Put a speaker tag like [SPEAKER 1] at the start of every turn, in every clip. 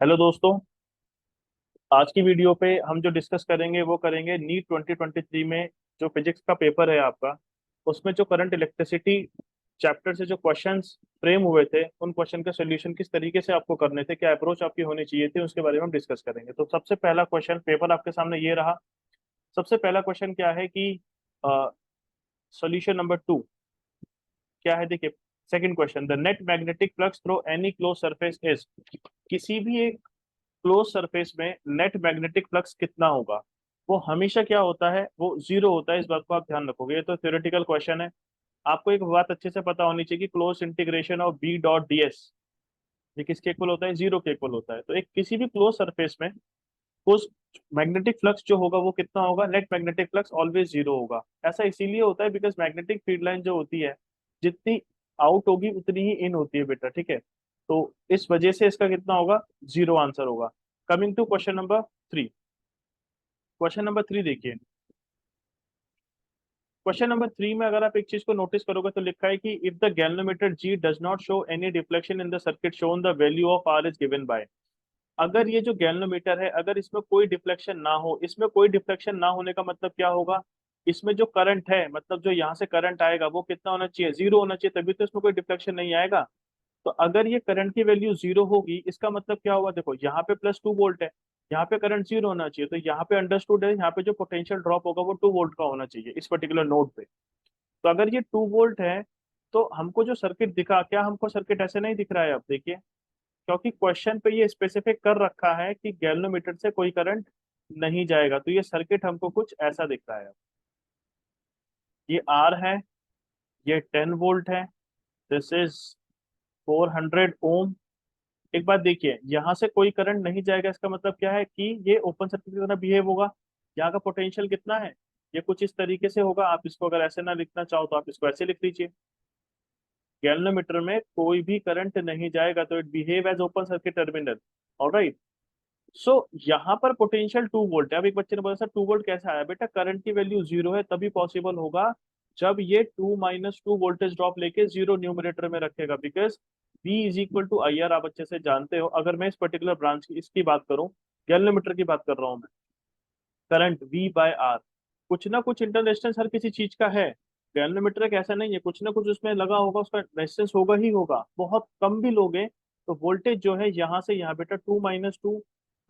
[SPEAKER 1] Hello दोस्तों। आज की वीडियो पे हम जो डिस्कस करेंगे वो करेंगे नीट 2023 में जो फिजिक्स का पेपर है आपका, उसमें जो करंट इलेक्ट्रिसिटी चैप्टर से जो क्वेश्चंस फ्रेम हुए थे उन क्वेश्चन का सोल्यूशन किस तरीके से आपको करने थे, क्या अप्रोच आपकी होनी चाहिए थी, उसके बारे में हम डिस्कस करेंगे। तो सबसे पहला क्वेश्चन, पेपर आपके सामने ये रहा। सबसे पहला क्वेश्चन क्या है कि सोल्यूशन नंबर 2 क्या है, देखिए। Second question, the net magnetic flux through any close surface is. किसी भी एक क्लोज सरफेस में नेट मैग्नेटिक फ्लक्स कितना होगा? वो हमेशा क्या होता है, वो जीरो होता है। इस बात को आप ध्यान रखोगे, ये तो थ्योरेटिकल क्वेश्चन है। आपको एक बात अच्छे से पता होनी चाहिए कि close integration of B dot D S ये किसके इक्वल होता है? जीरो के इक्वल होता है। तो एक किसी भी क्लोज सरफेस में उस मैग्नेटिक फ्लक्स जो होगा वो कितना होगा? Net magnetic flux always zero होगा। ऐसा इसीलिए होता है बिकॉज मैग्नेटिक फील्ड लाइन जो होती है, जितनी आउट होगी उतनी ही इन होती है बेटा, ठीक है। तो इस वजह से इसका कितना होगा? जीरो आंसर होगा। Coming to question number 3। Question number 3 देखिए। क्वेश्चन नंबर 3 में अगर आप एक चीज को नोटिस करोगे तो लिखा है कि if the galvanometer G does not show any deflection in the circuit shown the value of R is given by. अगर ये जो गैल्वेनोमीटर है, अगर इसमें कोई डिफ्लेक्शन ना हो, इसमें कोई डिफ्लेक्शन ना होने का मतलब क्या होगा? इसमें जो करंट है, मतलब जो यहाँ से करंट आएगा वो कितना होना चाहिए? जीरो होना चाहिए, तभी तो इसमें कोई डिफ्लेक्शन नहीं आएगा। तो अगर ये करंट की वैल्यू जीरो होगी, इसका मतलब क्या होगा? देखो, यहाँ पे +2 वोल्ट है, यहाँ पे करंट जीरो होना चाहिए, तो यहाँ पे अंडरस्टूड है, यहाँ पे जो पोटेंशियल ड्रॉप होगा वो 2 वोल्ट का होना चाहिए इस पर्टिकुलर नोड पे। तो अगर ये 2 वोल्ट है, तो हमको जो सर्किट दिखा, क्या हमको सर्किट ऐसे नहीं दिख रहा है? अब देखिए, क्योंकि क्वेश्चन पे ये स्पेसिफिक कर रखा है कि गैल्वेनोमीटर से कोई करंट नहीं जाएगा, तो ये सर्किट हमको कुछ ऐसा दिख रहा है। ये आर है, ये 10 वोल्ट है, दिस इज 400 ओम। एक बात देखिए, यहाँ से कोई करंट नहीं जाएगा, इसका मतलब क्या है कि ये ओपन सर्किट की तरह बिहेव होगा। यहाँ का पोटेंशियल कितना है? ये कुछ इस तरीके से होगा। आप इसको अगर ऐसे ना लिखना चाहो तो आप इसको ऐसे लिख लीजिए। गैल्वेनोमीटर में कोई भी करंट नहीं जाएगा, तो it behave as open circuit terminal. Alright. So यहाँ पर पोटेंशियल 2 वोल्ट है। अब एक बच्चे ने बोला सर 2 वोल्ट कैसे आया? बेटा, करंट की वैल्यू जीरो है तभी पॉसिबल होगा जब ये 2 - 2 वोल्टेज ड्रॉप लेके जीरो न्यूमरेटर में रखेगा, because V is equal to I R. आप अच्छे से जानते हो। अगर मैं इस पर्टिकुलर ब्रांच की इसकी बात करूं, गैल्वेनोमीटर की बात कर रहा हूं मैं, करंट V बाय आर, कुछ ना कुछ इंटर रेजिस्टेंस हर किसी चीज का है। गैल्वेनोमीटर एक ऐसा नहीं है, कुछ ना कुछ उसमें लगा होगा, उसका रेजिस्टेंस होगा ही होगा। बहुत कम भी लोग हैं तो वोल्टेज जो है यहाँ से यहाँ बेटा 2 - 2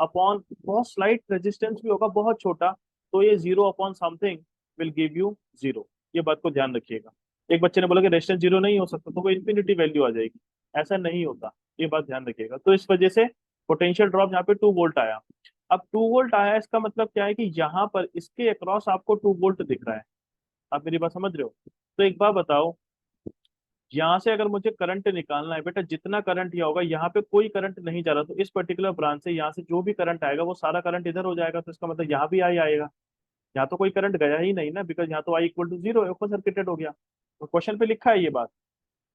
[SPEAKER 1] अपॉन बहुत स्लाइट रेजिस्टेंस भी होगा, बहुत छोटा, तो ये zero upon something will give you zero. ये बात को ध्यान रखिएगा। एक बच्चे ने बोला कि रेजिस्टेंस जीरो नहीं हो सकता, तो वो इन्फिनिटी वैल्यू आ जाएगी। ऐसा नहीं होता, ये बात ध्यान रखिएगा। तो इस वजह से पोटेंशियल ड्रॉप यहाँ पे 2 वोल्ट आया। अब 2 वोल्ट आया, इसका मतलब क्या है कि यहाँ पर इसके अक्रॉस आपको 2 वोल्ट दिख रहा है। आप मेरी बात समझ रहे हो? तो एक बात बताओ, यहाँ से अगर मुझे करंट निकालना है बेटा, जितना करंट यहाँ होगा, यहाँ पे कोई करंट नहीं जा रहा, तो इस पर्टिकुलर ब्रांच से यहाँ से जो भी करंट आएगा वो सारा करंट इधर हो जाएगा, तो इसका मतलब यहाँ भी आई आएगा। यहाँ तो कोई करंट गया ही नहीं ना, बिकॉज यहाँ तो आई इक्वल टू जीरो है, ओपन सर्किटेड हो गया। तो क्वेश्चन पे लिखा है ये बात।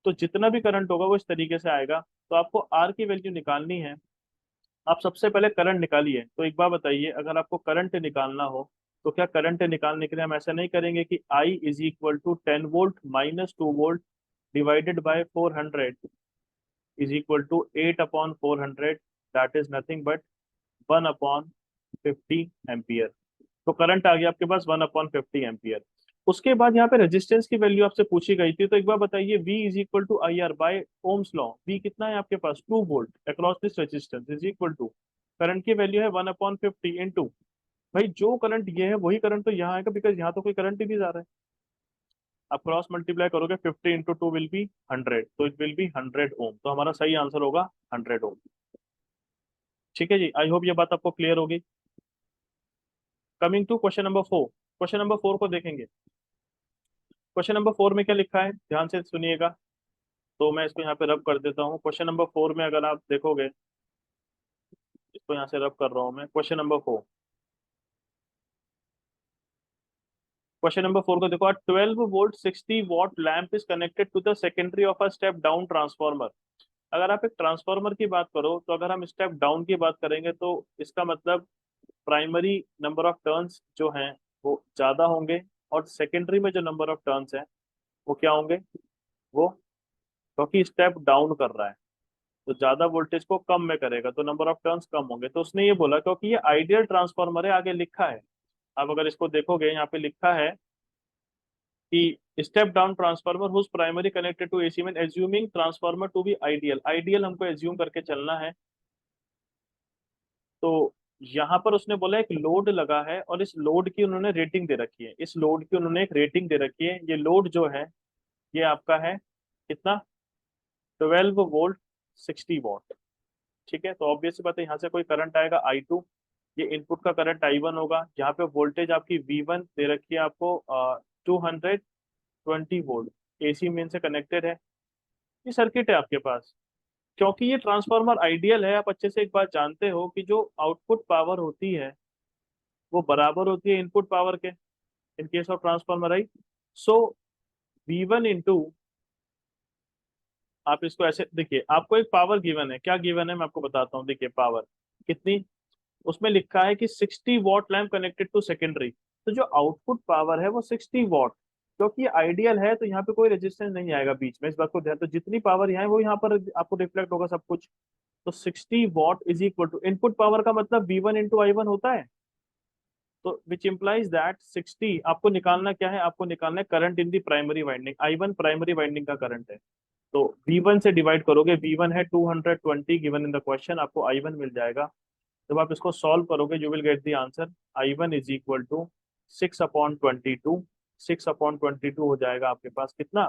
[SPEAKER 1] तो जितना भी करंट होगा वो इस तरीके से आएगा। तो आपको आर की वैल्यू निकालनी है। आप सबसे पहले करंट निकालिए। तो एक बार बताइए, अगर आपको करंट निकालना हो तो क्या करंट निकालने के लिए हम ऐसा नहीं करेंगे कि I is equal to 10 volt -2 volt divided by 400 is equal to 8/400, that is nothing but 1/50 ampere. तो करंट आ गया आपके पास 1/50 एम्पियर। उसके बाद यहाँ पे रेजिस्टेंस की वैल्यू आपसे पूछी गई थी, तो एक बार बताइए, V is equal to I R by ohm's law. V कितना है आपके पास? 2 volt across this resistance is equal to, current की वैल्यू है 1/50 इंटू, भाई जो करंट ये है वही करंट तो यहाँ आएगा, बिकॉज यहाँ तो कोई करंट ही नहीं जा रहा है। आप क्रॉस मल्टीप्लाई करोगे, 50 × 2 विल बी 100, तो इट विल बी 100 ओम। तो हमारा सही आंसर होगा 100 ओम। ठीक है जी, आई होप ये बात आपको क्लियर होगी। Coming to question number 4। Question number 4 को देखेंगे। क्वेश्चन नंबर 4 में क्या लिखा है, ध्यान से सुनिएगा। तो मैं इसको यहाँ पे रब कर देता हूँ। क्वेश्चन नंबर 4 में अगर आप देखोगे, इसको यहाँ से रब कर रहा हूँ मैं। क्वेश्चन नंबर 4 को देखो। 12 volt 60 watt lamp is connected to the secondary of a step down transformer. अगर आप एक ट्रांसफार्मर की बात करो, तो अगर हम स्टेप डाउन की बात करेंगे तो इसका मतलब प्राइमरी नंबर ऑफ टर्न्स जो हैं वो ज्यादा होंगे, और सेकेंडरी में जो नंबर ऑफ टर्न्स हैं वो क्या होंगे? वो, क्योंकि स्टेप डाउन कर रहा है, तो ज्यादा वोल्टेज को कम में करेगा तो नंबर ऑफ टर्न्स कम होंगे। तो उसने ये बोला क्योंकि ये आइडियल ट्रांसफार्मर है, आगे लिखा है। अब अगर इसको देखोगे यहाँ पे लिखा है कि step down transformer whose primary connected to AC main assuming transformer to be ideal. Ideal हमको एज्यूम करके चलना है। तो यहाँ पर उसने बोला एक लोड लगा है और इस लोड की उन्होंने रेटिंग दे रखी है, इस लोड की उन्होंने एक रेटिंग दे रखी है। ये लोड जो है ये आपका है कितना, 12 वोल्ट 60 वॉट। ठीक है, तो ऑब्वियस बात है यहाँ से कोई करंट आएगा I2, ये इनपुट का करंट I1 होगा। यहाँ पे वोल्टेज आपकी V1 दे रखी है आपको 220 वोल्ट, एसी मेन से कनेक्टेड है। ये सर्किट है आपके पास। क्योंकि ये ट्रांसफार्मर आइडियल है, आप अच्छे से एक बात जानते हो कि जो आउटपुट पावर होती है वो बराबर होती है इनपुट पावर के, in case of transformer right. So V1 into, आप इसको ऐसे देखिए, आपको एक पावर गिवन है, क्या गिवन है मैं आपको बताता हूँ। देखिए पावर कितनी, उसमें लिखा है कि 60 watt lamp connected to secondary. तो जो आउटपुट पावर है वो 60 वॉट, क्योंकि आइडियल है तो यहाँ पे कोई रेजिस्टेंस नहीं आएगा बीच में, इस बात को ध्यान। तो जितनी पावर यहाँ है वो यहाँ पर आपको रिफ्लेक्ट होगा सब कुछ। तो 60 watt is equal to input power का मतलब V1 इंटू I1 होता है। तो विच इम्प्लाइज दैट 60 आपको निकालना क्या है, आपको निकालना है current in the primary winding. I1 primary winding का करंट है। तो V1 से डिवाइड करोगे, V1 है 220 गिवन इन द क्वेश्चन, आपको I1 मिल जाएगा। जब आप इसको सॉल्व करोगे you will get the answer. I1 is equal to 6/22। 6/22 हो जाएगा आपके पास कितना,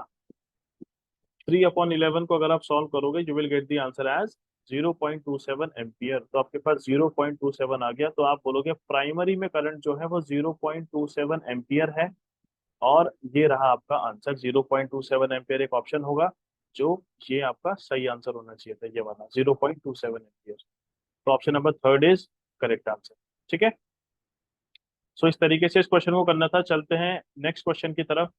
[SPEAKER 1] 3/11 को अगर आप सॉल्व करोगे you will get the answer as 0.27 ampere. तो आपके पास 0.27 आ गया। तो आप बोलोगे प्राइमरी में करंट जो है वो 0.27 एम्पियर है। और ये रहा आपका आंसर, 0.27 एम्पियर एक ऑप्शन होगा जो, ये आपका सही आंसर होना चाहिए था, ये वाला 0.27 एम्पियर। तो option number third is correct answer. ठीक है, सो इस तरीके से इस क्वेश्चन को करना था। चलते हैं नेक्स्ट क्वेश्चन की तरफ।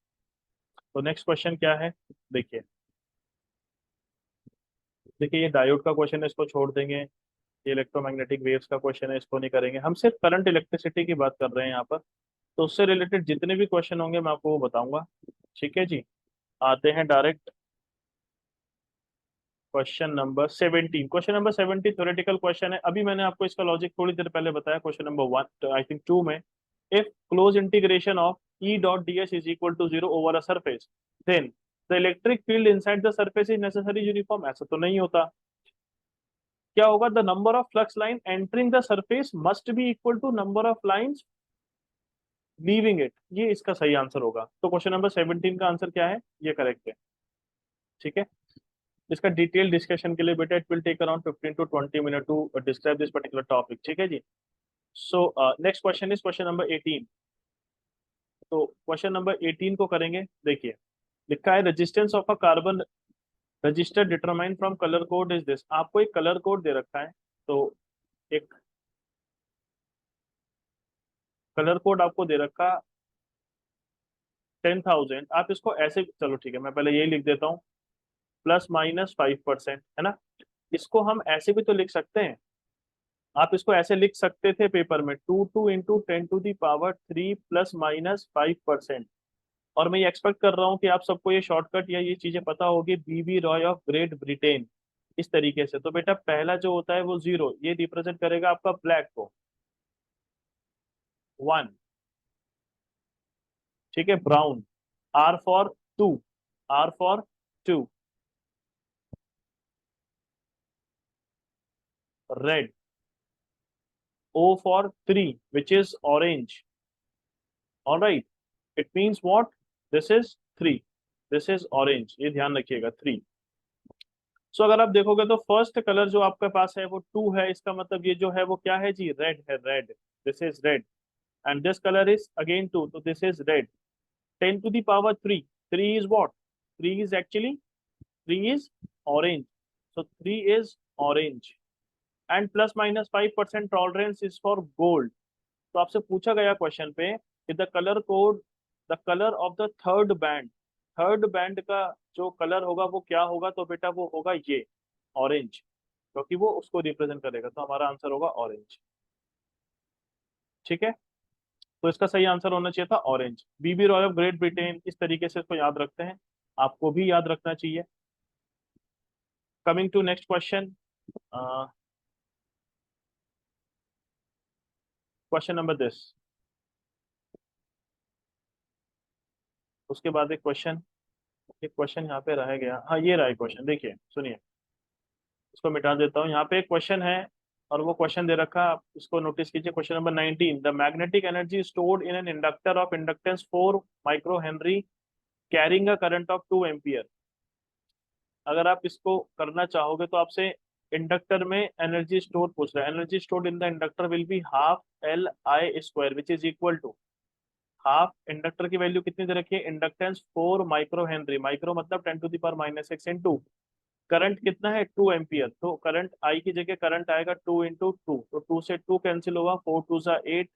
[SPEAKER 1] तो नेक्स्ट क्वेश्चन क्या है, देखिए। देखिए ये डायोड का क्वेश्चन है, इसको छोड़ देंगे। ये इलेक्ट्रोमैग्नेटिक वेव्स का क्वेश्चन है, इसको नहीं करेंगे। हम सिर्फ करंट इलेक्ट्रिसिटी की बात कर रहे हैं यहाँ पर। तो उससे रिलेटेड जितने भी क्वेश्चन होंगे मैं आपको वो बताऊंगा। ठीक है जी, आते हैं direct question number 17 theoretical question है। अभी मैंने आपको इसका लॉजिक थोड़ी देर पहले बताया क्वेश्चन नंबर 1 आई थिंक 2 में। If close integration of E dot ds is equal to 0 over a surface, then the electric field inside the surface is necessary uniform. ऐसा तो नहीं होता। क्या होगा, the number of flux line entering the surface must be equal to number of lines leaving it. ये इसका सही answer होगा। तो क्वेश्चन नंबर 17 का आंसर क्या है, ये करेक्ट है। ठीक है, इसका डिटेल डिस्कशन के लिए बेटा it will take around 15 to 20 minute to describe this particular topic. ठीक है जी। So next question is question number 18। तो क्वेश्चन नंबर 18 को करेंगे। देखिए लिखा है resistance of a carbon register determine from colour code is this. आपको एक कलर कोड दे रखा है। तो एक कलर कोड आपको दे रखा 10,000। आप इसको ऐसे, चलो ठीक है मैं पहले यही लिख देता हूँ, ±5% है ना। इसको हम ऐसे भी तो लिख सकते हैं। आप इसको ऐसे लिख सकते थे पेपर में, 22 × 10⁻³ ±5%। और मैं ये एक्सपेक्ट कर रहा हूँ कि आप सबको ये शॉर्टकट या ये चीजें पता होगी, बीबी रॉय ऑफ ग्रेट ब्रिटेन, इस तरीके से। तो बेटा पहला जो होता है वो 0, ये रिप्रेजेंट करेगा आपका ब्लैक को। 1, ठीक है, brown. R for 2, R for 2। Red. O for 3 which is orange. Alright, it means what, this is 3, this is orange, ये ध्यान रखिएगा 3। सो अगर आप देखोगे तो फर्स्ट कलर जो आपके पास है वो 2 है, इसका मतलब ये जो है वो क्या है जी, रेड है, red. This is red. And this colour is again 2, तो this is red. 10⁻³ 3 is what, 3 is actually, 3 is orange, so 3 is orange। and ±5% tolerance is for gold। तो आपसे पूछा गया क्वेश्चन पे कि the colour code, the colour of the third band का जो colour होगा वो क्या होगा। तो बेटा वो होगा ये ऑरेंज, क्योंकि वो उसको रिप्रेजेंट करेगा। तो हमारा आंसर होगा ऑरेंज। ठीक है, तो इसका सही आंसर होना चाहिए था orange. B B Roy of great Britain, इस तरीके से इसको याद रखते हैं, आपको भी याद रखना चाहिए। Coming to next question, question number this. उसके बाद एक क्वेश्चन यहाँ पे रह गया, हाँ ये रहा क्वेश्चन, देखिए सुनिए, इसको मिटा देता हूँ। यहाँ पे एक क्वेश्चन है और वो क्वेश्चन दे रखा है, आप इसको नोटिस कीजिए। Question number 19, the magnetic energy stored in an inductor of inductance 4 micro Henry carrying a current of 2 ampere. अगर आप इसको करना चाहोगे तो आपसे इंडक्टर में एनर्जी स्टोर पूछ रहा है। Energy stored in the inductor will be half L I square which is equal to half, inductor की वैल्यू कितनी दे रखी है, इंडक्टेंस 4 माइक्रो हेनरी, माइक्रो मतलब 10⁻⁻6 इंटू करंट कितना है 2 एम्पियर। तो करंट आई की जगह करंट आएगा 2 इंटू टू, तो 2 से 2 कैंसिल होगा, 4 टू सा 8,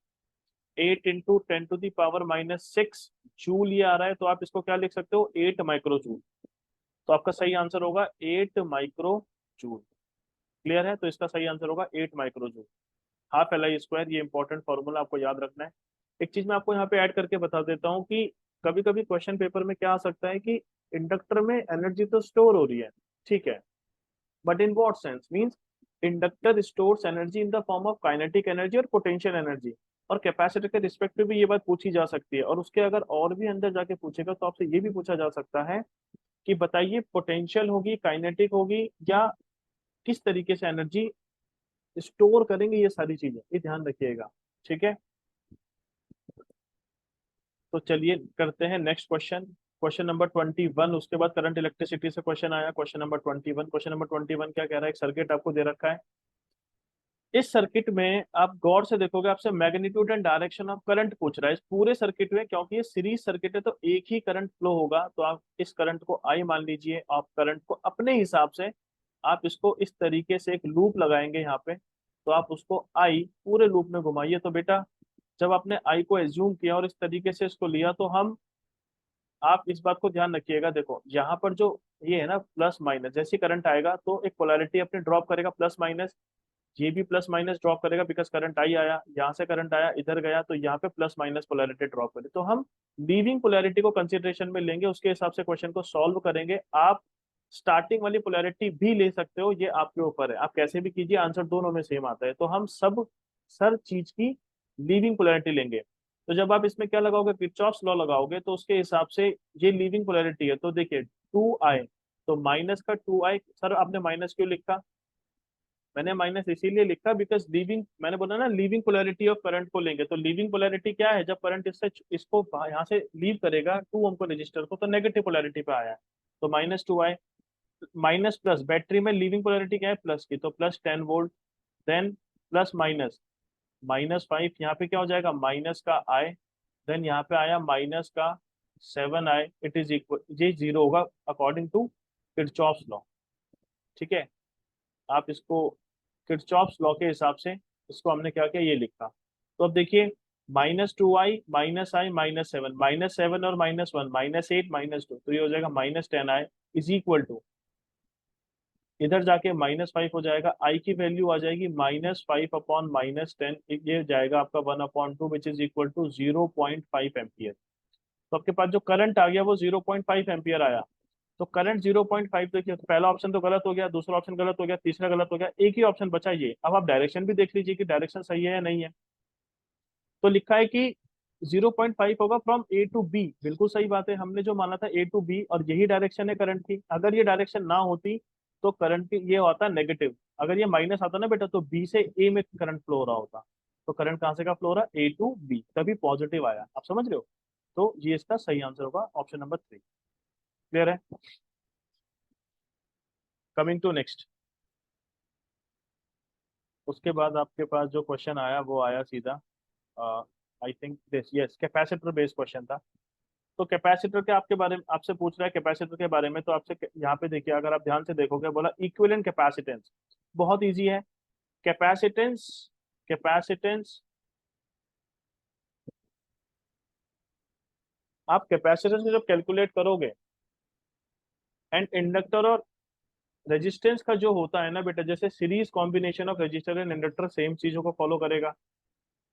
[SPEAKER 1] 8 इंटू 10⁻⁻6 जूल ये आ रहा है। तो आप इसको क्या लिख सकते हो, 8 माइक्रो जूल। तो आपका सही आंसर होगा 8 माइक्रो जूल। क्लियर है, तो इसका सही आंसर होगा 8 micro joule. Half L I square, ये इंपॉर्टेंट फॉर्मूला आपको याद रखना है। एक चीज मैं आपको यहाँ पे ऐड करके बता देता हूँ कि कभी कभी क्वेश्चन पेपर में क्या आ सकता है कि इंडक्टर में एनर्जी तो स्टोर हो रही है, ठीक है, but in what sense, means inductor stores energy in the form of kinetic energy और पोटेंशियल एनर्जी। और कैपेसिटर के रिस्पेक्ट में भी ये बात पूछी जा सकती है, और उसके अगर और भी अंदर जाके पूछेगा तो आपसे ये भी पूछा जा सकता है कि बताइए पोटेंशियल होगी, काइनेटिक होगी, या किस तरीके से एनर्जी स्टोर करेंगे, ये सारी चीजें ये ध्यान रखिएगा, ठीक है। तो चलिए करते हैं नेक्स्ट क्वेश्चन, क्वेश्चन नंबर 21। उसके बाद करंट इलेक्ट्रिसिटी से क्वेश्चन आया, क्वेश्चन नंबर 21। क्वेश्चन नंबर 21 क्या कह रहा है, एक सर्किट आपको दे रखा है। इस सर्किट में आप गौर से देखोगे, आपसे magnitude and direction of current पूछ रहा है इस पूरे सर्किट में। क्योंकि ये सीरीज सर्किट है तो एक ही करंट फ्लो होगा, तो आप इस करंट को आई मान लीजिए। आप करंट को अपने हिसाब से आप इसको इस तरीके से एक लूप लगाएंगे यहाँ पे, तो आप उसको आई पूरे लूप में घुमाइए। तो बेटा जब आपने आई को एज्यूम किया और इस तरीके से इसको लिया, तो हम, आप इस बात को ध्यान रखिएगा, देखो यहाँ पर जो ये है ना प्लस माइनस, जैसे करंट आएगा तो एक पोलैरिटी अपने ड्रॉप करेगा प्लस माइनस, ये भी प्लस माइनस ड्रॉप करेगा बिकॉज करंट आई आया, यहाँ से करंट आया इधर गया, तो यहाँ पे प्लस माइनस पोलैरिटी ड्रॉप करे। तो हम लीविंग पोलैरिटी को कंसिडरेशन में लेंगे, उसके हिसाब से क्वेश्चन को सॉल्व करेंगे। आप स्टार्टिंग वाली पोलैरिटी भी ले सकते हो, ये आपके ऊपर है, आप कैसे भी कीजिए, आंसर दोनों में सेम आता है। तो हम सब सर चीज की लीविंग पोलैरिटी लेंगे। तो जब आप इसमें क्या लगाओगे, किरचॉफ्स लॉ लगाओगे, तो उसके हिसाब से ये लीविंग पोलैरिटी है। तो देखिए 2i, तो माइनस का 2i, सर आपने माइनस क्यों लिखा, मैंने माइनस इसीलिए लिखा बिकॉज लीविंग, मैंने बोला ना लीविंग पोलैरिटी ऑफ करंट को लेंगे। तो लीविंग पोलैरिटी क्या है, जब करंट इससे इसको यहाँ से लीव करेगा 2 ओम को रजिस्टर को, तो नेगेटिव पोलैरिटी पे आया है। तो -2i, माइनस प्लस, बैटरी में लीविंग पोलैरिटी क्या है प्लस की, तो +10 वोल्ट, देन प्लस माइनस, -5, यहाँ पे क्या हो जाएगा माइनस का आई, देन यहाँ पे आया माइनस का 7i, इट इज इक्वल, ये जीरो होगा अकॉर्डिंग टू किरचॉफ्स लॉ, ठीक है। आप इसको किरचॉफ्स लॉ के हिसाब से, इसको हमने क्या किया, ये लिखा। तो अब देखिए -2i, -i, -7, -7 और -1, -8, -2, तो ये हो जाएगा -10i इज इक्वल टू, इधर जाके -5 हो जाएगा, आई की वैल्यू आ जाएगी -5/-10, ये जाएगा आपका 1/2 which is equal to 0.5 ampere. तो आपके पास जो करंट आ गया वो 0.5 एम्पियर आया। तो करंट 0.5, देखिए तो पहला ऑप्शन तो गलत हो गया, दूसरा ऑप्शन गलत हो गया, तीसरा गलत हो गया, एक ही ऑप्शन बचा ये। अब आप डायरेक्शन भी देख लीजिए कि डायरेक्शन सही है या नहीं है। तो लिखा है कि 0.5 होगा फ्रॉम ए टू बी, बिल्कुल सही बात है, हमने जो माना था ए टू बी, और यही डायरेक्शन है करंट की। अगर ये डायरेक्शन ना होती तो करंट की ये होता नेगेटिव, अगर ये माइनस आता ना बेटा, तो बी से ए में करंट फ्लो हो रहा होता। तो करंट कहाँ से का फ्लो हो रहा है, ए टू बी, तभी पॉजिटिव आया, आप समझ रहे हो। तो ये इसका सही आंसर होगा ऑप्शन नंबर 3। क्लियर है, कमिंग टू नेक्स्ट। उसके बाद आपके पास जो क्वेश्चन आया वो आया सीधा, I think this, yes, capacitor based question था। तो कैपेसिटर के आपके बारे में आपसे पूछ रहा है, कैपेसिटर के बारे में। तो आपसे यहाँ पे देखिए, अगर आप ध्यान से देखोगे, बोला इक्विवेलेंट कैपेसिटेंस, बहुत इजी है। कैपेसिटेंस, कैपेसिटेंस, आप कैपेसिटेंस जब कैलकुलेट करोगे, एंड इंडक्टर और रेजिस्टेंस का जो होता है ना बेटा, जैसे series combination of resistor and inductor same चीजों को फॉलो करेगा,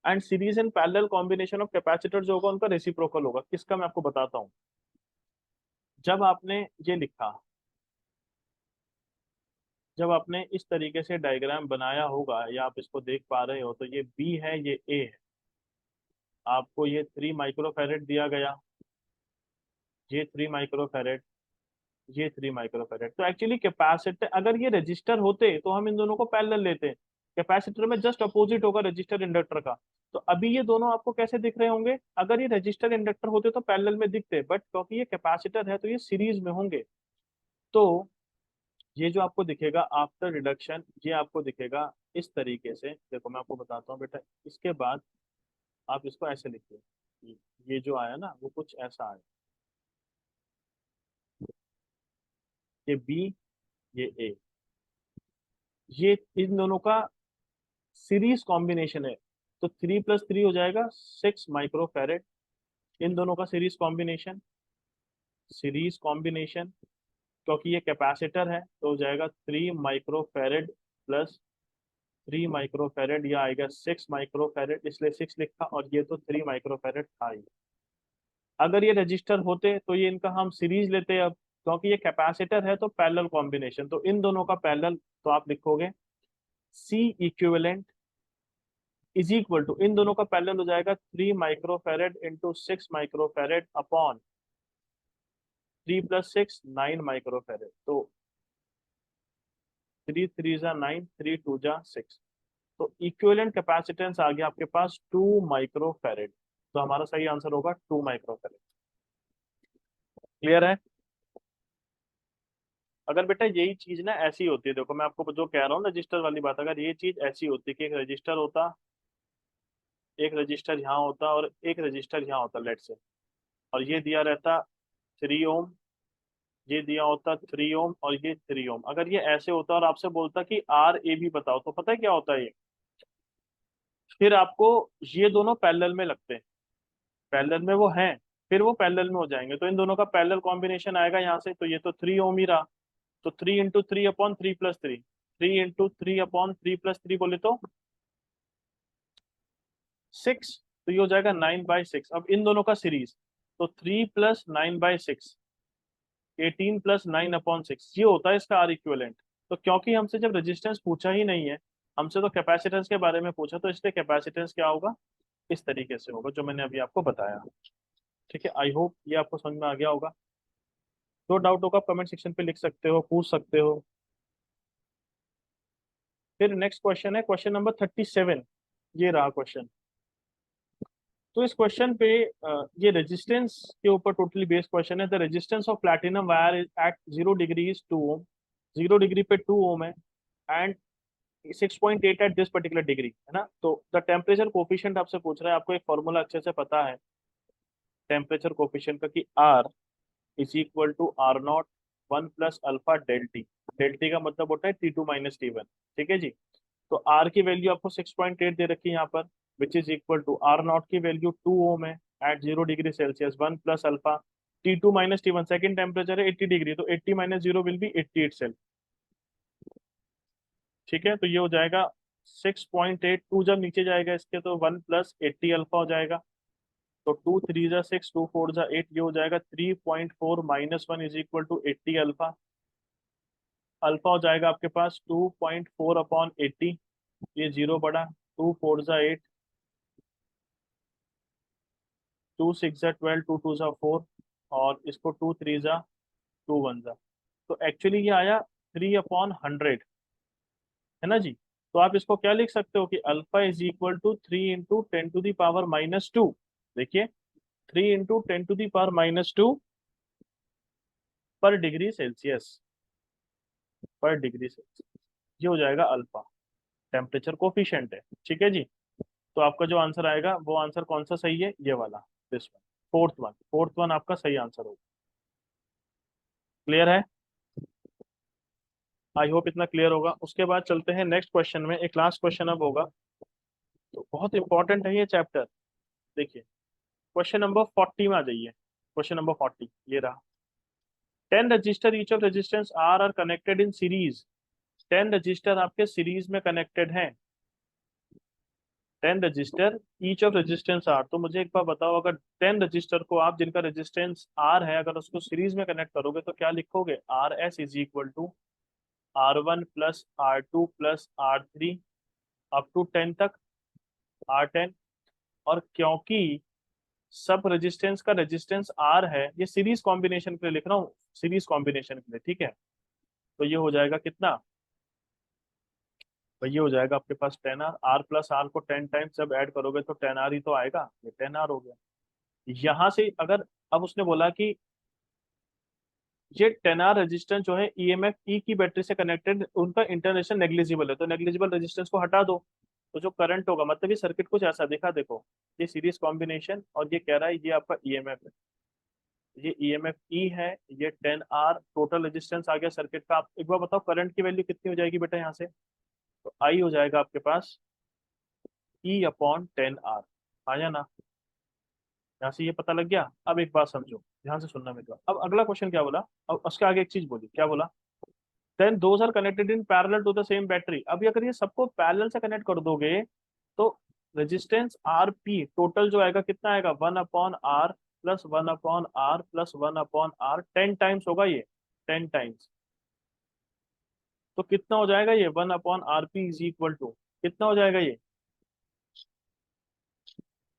[SPEAKER 1] and series and parallel combination of capacitor जो होगा उनका रेसिप्रोकल होगा। किसका मैं आपको बताता हूँ। जब आपने ये लिखा, जब आपने इस तरीके से डायग्राम बनाया होगा या आप इसको देख पा रहे हो, तो ये बी है, ये ए है। आपको ये 3 माइक्रोफेरेड दिया गया, ये 3 माइक्रोफेरेड, ये 3 माइक्रोफेरेड। तो एक्चुअली कैपेसिटर, अगर ये रजिस्टर होते तो हम इन दोनों को पैरेलल लेते। कैपेसिटर में जस्ट अपोजिट होगा रजिस्टर इंडक्टर का। तो अभी ये दोनों आपको कैसे दिख रहे होंगे? अगर ये रजिस्टर इंडक्टर होते तो पैरेलल में दिखते, बट क्योंकि ये कैपेसिटर है तो ये सीरीज में होंगे। तो ये जो आपको दिखेगा आफ्टर रिडक्शन, ये आपको दिखेगा इस तरीके से। देखो मैं आपको बताता हूँ बेटा, इसके बाद आप इसको ऐसे लिखिए, ये जो आया ना वो कुछ ऐसा आया, ये बी, ये ए, ये इन दोनों का सीरीज कॉम्बिनेशन है। तो 3 + 3 हो जाएगा 6 माइक्रोफेरेड, इन दोनों का सीरीज कॉम्बिनेशन। सीरीज कॉम्बिनेशन, क्योंकि ये कैपेसिटर है तो हो जाएगा 3 माइक्रोफेरेड प्लस 3 माइक्रोफेरेड, या आएगा 6 माइक्रोफेरेड, इसलिए 6 लिखा, और ये तो 3 माइक्रोफेरेड था ही। अगर ये रजिस्टर होते तो ये इनका हम सीरीज लेते। अब क्योंकि ये कैपेसिटर है तो पैरेलल कॉम्बिनेशन, तो इन दोनों का पैरेलल, तो आप लिखोगे C equivalent is equal to, इन दोनों का पैरेलल हो जाएगा 3 microfarad into 6 microfarad upon 3 + 6 9 microfarad. तो 3 3 9, 3 2 6। तो इक्विवेलेंट कैपेसिटेंस आ गया आपके पास 2 माइक्रोफेरेड। तो हमारा सही आंसर होगा 2 माइक्रोफेरेड। क्लियर है? अगर बेटा यही चीज ना ऐसी होती है, देखो मैं आपको जो कह रहा हूँ रजिस्टर वाली बात, अगर ये चीज ऐसी होती कि एक रजिस्टर होता, एक रजिस्टर यहाँ होता और एक रजिस्टर यहाँ होता लेट से, और ये दिया रहता 3 ओम, ये दिया होता 3 ओम, और ये 3 ओम। अगर ये ऐसे होता और आपसे बोलता कि आर ए भी बताओ, तो पता है क्या होता है ये? फिर आपको ये दोनों पैरेलल में लगते हैं, पैरेलल में वो हैं, फिर वो पैरेलल में हो जाएंगे, तो इन दोनों का पैरेलल कॉम्बिनेशन आएगा यहाँ से। तो ये तो 3 ओम ही रहा, तो 3 × 3 अपॉन 3 + 3, 3 × 3 अपॉन 3 + 3 बोले तो 6। तो ये हो जाएगा 9/6। अब इन दोनों का सीरीज, तो 3 + 9/6, 18 + 9/6, ये होता है इसका आर इक्विवेलेंट। तो क्योंकि हमसे जब रेजिस्टेंस पूछा ही नहीं है, हमसे तो कैपेसिटेंस के बारे में पूछा, तो इसलिए कैपेसिटेंस क्या होगा, इस तरीके से होगा जो मैंने अभी आपको बताया। ठीक है, आई होप ये आपको समझ में आ गया होगा। जो डाउट होगा आप कमेंट सेक्शन पे लिख सकते हो, पूछ सकते हो। फिर नेक्स्ट क्वेश्चन है क्वेश्चन नंबर 37। ये रहा क्वेश्चन। तो इस क्वेश्चन पे ये रेजिस्टेंस के ऊपर टोटली बेस्ड क्वेश्चन है। The resistance of platinum wire at 0 degree is 2 ohm, 0 degree पे 2 ओम है, and 6.8 at this particular degree, है ना। तो द टेम्परेचर कोफिशिएंट आपसे पूछ रहा है, आपको एक फॉर्मूला अच्छे से पता है टेम्परेचर कोफिशिएंट का, कि R is equal to R0 1 + alpha delta T. Delta T का मतलब होता है T2 - T1। ठीक है जी। तो आर की वैल्यू आपको 6.8 दे रखी है यहाँ पर, विच इज इक्वल टू R0 की वैल्यू 2 ओम है, at 0 degree Celsius, 1 + alpha. T2 - T1 second temperature है 80 डिग्री, तो 80 - 0 विल बी 80 इट। ठीक है, तो ये हो जाएगा 6.8, टू जब नीचे जाएगा इसके तो 1 + 80 अल्फा हो जाएगा। तो 2 3 × 6, 2 4 × 8, ये हो जाएगा 3.4 - 1 is equal to 80 alpha. Alpha हो जाएगा आपके पास 2.4/80, ये 0 बढ़ा, 2 4 × 8, 2 6 × 12, 2 2 × 4, और इसको 2 3 × 2 1 तो एक्चुअली ये आया 3/100, है ना जी। तो आप इसको क्या लिख सकते हो कि अल्फा इज इक्वल टू 3 × 10⁻²। देखिए 3 × 10⁻² पर डिग्री सेल्सियस, पर डिग्री सेल्सियस, ये हो जाएगा अल्फा, टेम्परेचर कोफिशिएंट है। ठीक है जी। तो आपका जो आंसर आएगा वो आंसर कौन सा सही है, ये वाला, दिस वन, फोर्थ वन आपका सही आंसर होगा। क्लियर है? आई होप इतना क्लियर होगा। उसके बाद चलते हैं नेक्स्ट क्वेश्चन में, एक लास्ट क्वेश्चन अब होगा, तो बहुत इंपॉर्टेंट है ये चैप्टर। देखिए क्वेश्चन नंबर 40 में आ जाइए। क्वेश्चन नंबर 40 ये रहा। 10 register each of resistance R connected in series. 10 register आपके सीरीज में कनेक्टेड हैं। 10 register each of resistance R. तो मुझे एक बार बताओ, अगर 10 रजिस्टर को आप, जिनका रेजिस्टेंस आर है, अगर उसको सीरीज में कनेक्ट करोगे तो क्या लिखोगे? R S is equal to R1 plus R2 plus R3 up to 10 तक, R10। और क्योंकि सब रेजिस्टेंस का रेजिस्टेंस R है, ये सीरीज कॉम्बिनेशन के लिए लिख रहा हूँ, सीरीज कॉम्बिनेशन के लिए, ठीक है। तो ये हो जाएगा कितना, तो ये हो जाएगा आपके पास 10R। R प्लस आर को 10 टाइम्स जब ऐड करोगे तो 10R ही तो आएगा, ये 10R हो गया। यहाँ से अगर, अब उसने बोला कि ये 10R रेजिस्टेंस जो है ईएमएफ ई की बैटरी से कनेक्टेड, उनका इंटरनेशनल नेग्लिजिबल है, तो नेग्लिजिबल रेजिस्टेंस को हटा दो। तो जो करंट होगा, मतलब ये सर्किट कुछ ऐसा दिखा, देखो ये सीरीज कॉम्बिनेशन और ये कह रहा है ये आपका ईएमएफ है, ये ईएमएफ ई है, ये 10R टोटल रेजिस्टेंस आ गया सर्किट का। आप एक बार बताओ करंट की वैल्यू कितनी हो जाएगी बेटा यहाँ से, तो आई हो जाएगा आपके पास ई अपॉन 10R। आया ना, यहाँ से ये पता लग गया। अब एक बात समझो, ध्यान से सुनना मेरी बात। अब अगला क्वेश्चन क्या बोला, अब उसके आगे एक चीज बोली, क्या बोला, then those are connected in parallel to the same battery. अभी अगर ये सबको पैरेलल से कनेक्ट कर दोगे तो रेजिस्टेंस आर पी टोटल जो आएगा कितना आएगा, 1/R plus 1/R plus 1/R, 10 times होगा ये, 10 टाइम्स। तो कितना हो जाएगा ये, 1/RP इज इक्वल टू कितना हो जाएगा ये,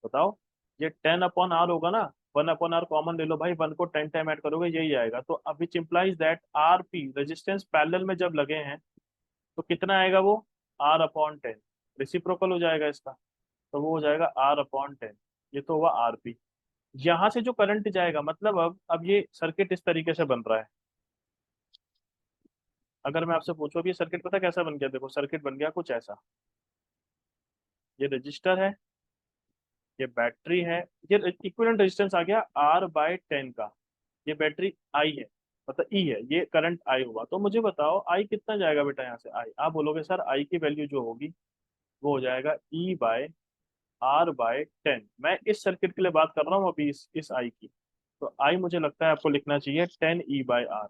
[SPEAKER 1] बताओ। ये 10/R होगा ना, 1/R कॉमन ले लो भाई, 1 को 10 टाइम ऐड करोगे यही आएगा। तो अब which implies that R P resistance parallel में जब लगे हैं तो कितना आएगा वो, R/10। रेसिप्रोकल हो जाएगा इसका, तो वो हो जाएगा R/10। ये तो हुआ आरपी। यहाँ से जो करंट जाएगा, मतलब अब ये सर्किट इस तरीके से बन रहा है। अगर मैं आपसे पूछूं अभी सर्किट पता कैसा बन गया, देखो सर्किट बन गया कुछ ऐसा, ये रजिस्टर है, ये बैटरी है, ये इक्विवेलेंट रेजिस्टेंस आ गया R/10 का, ये बैटरी आई है, मतलब ई है, ये करंट आई हुआ। तो मुझे बताओ आई कितना जाएगा बेटा, यहाँ से आई, आप बोलोगे सर आई की वैल्यू जो होगी वो हो जाएगा E/R/10। मैं इस सर्किट के लिए बात कर रहा हूँ अभी, इस आई की। तो आई मुझे लगता है आपको लिखना चाहिए 10E/R।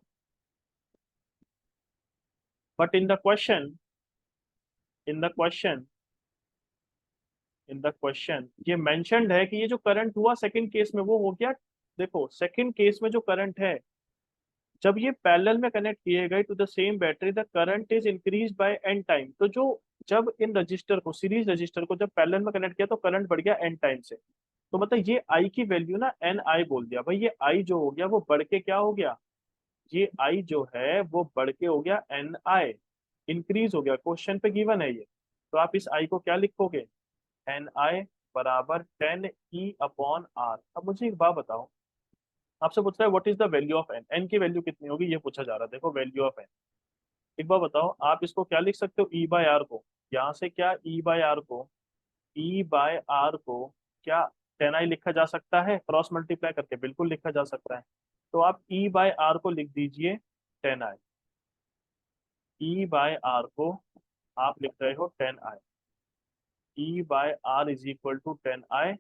[SPEAKER 1] But in the question in the question ये मेंशन्ड है कि ये जो करंट हुआ सेकंड केस में वो हो गया, देखो सेकंड केस में जो करंट है जब ये पैरेलल में कनेक्ट किए गए to the same battery, the current is increase by n time. तो जो जब इन रजिस्टर को, सीरीज रजिस्टर को जब पैरेलल में कनेक्ट किया तो करंट बढ़ गया n टाइम से। तो मतलब ये i की वैल्यू ना n i बोल दिया भाई, ये i जो हो गया वो बढ़ के क्या हो गया, ये i जो है वो बढ़ के हो गया n i, इंक्रीज हो गया, क्वेश्चन पे गिवन है ये। तो आप इस i को क्या लिखोगे, n i बराबर 10E/R। अब मुझे एक बात बताओ, आपसे पूछ रहा है what is the value of n, n की वैल्यू कितनी होगी ये पूछा जा रहा है। देखो वैल्यू ऑफ n, एक बार बताओ आप इसको क्या लिख सकते हो, E/R को, यहाँ से क्या E/R को क्या 10i लिखा जा सकता है क्रॉस मल्टीप्लाई करके, बिल्कुल लिखा जा सकता है। तो आप E/R को लिख दीजिए 10i, E/R को आप लिख रहे हो 10i, E/R is equal to 10i।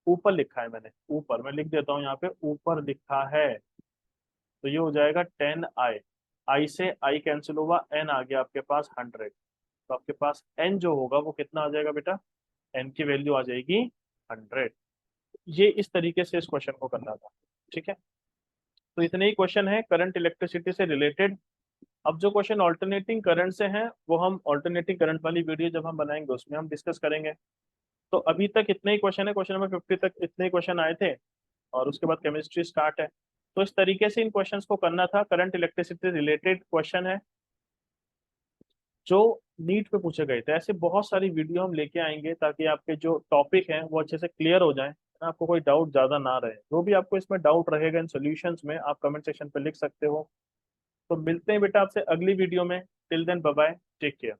[SPEAKER 1] ऊपर लिखा है मैंने, ऊपर मैं लिख देता हूँ, यहाँ पे ऊपर लिखा है, तो ये हो जाएगा 10i। आई से आई कैंसिल हुआ, n आ गया आपके पास 100। तो आपके पास n जो होगा वो कितना आ जाएगा बेटा, n की वैल्यू आ जाएगी 100। ये इस तरीके से इस क्वेश्चन को करना था, ठीक है। तो इतने ही क्वेश्चन है करंट इलेक्ट्रिसिटी से रिलेटेड। अब जो क्वेश्चन ऑल्टरनेटिंग करंट से हैं वो हम ऑल्टरनेटिंग करंट वाली वीडियो जब हम बनाएंगे उसमें हम डिस्कस करेंगे। तो अभी तक इतने ही क्वेश्चन है, क्वेश्चन नंबर 50 तक इतने ही क्वेश्चन आए थे, और उसके बाद केमिस्ट्री स्टार्ट है। तो इस तरीके से इन क्वेश्चंस को करना था, करंट इलेक्ट्रिसिटी रिलेटेड क्वेश्चन है जो नीट पे पूछे गए थे। ऐसे बहुत सारी वीडियो हम लेके आएंगे ताकि आपके जो टॉपिक हैं वो अच्छे से क्लियर हो जाएं, आपको कोई डाउट ज्यादा ना रहे। जो भी आपको इसमें डाउट रहेगा इन सॉल्यूशंस में आप कमेंट सेक्शन पे लिख सकते हो। तो मिलते हैं बेटा आपसे अगली वीडियो में, till then bye bye, take care.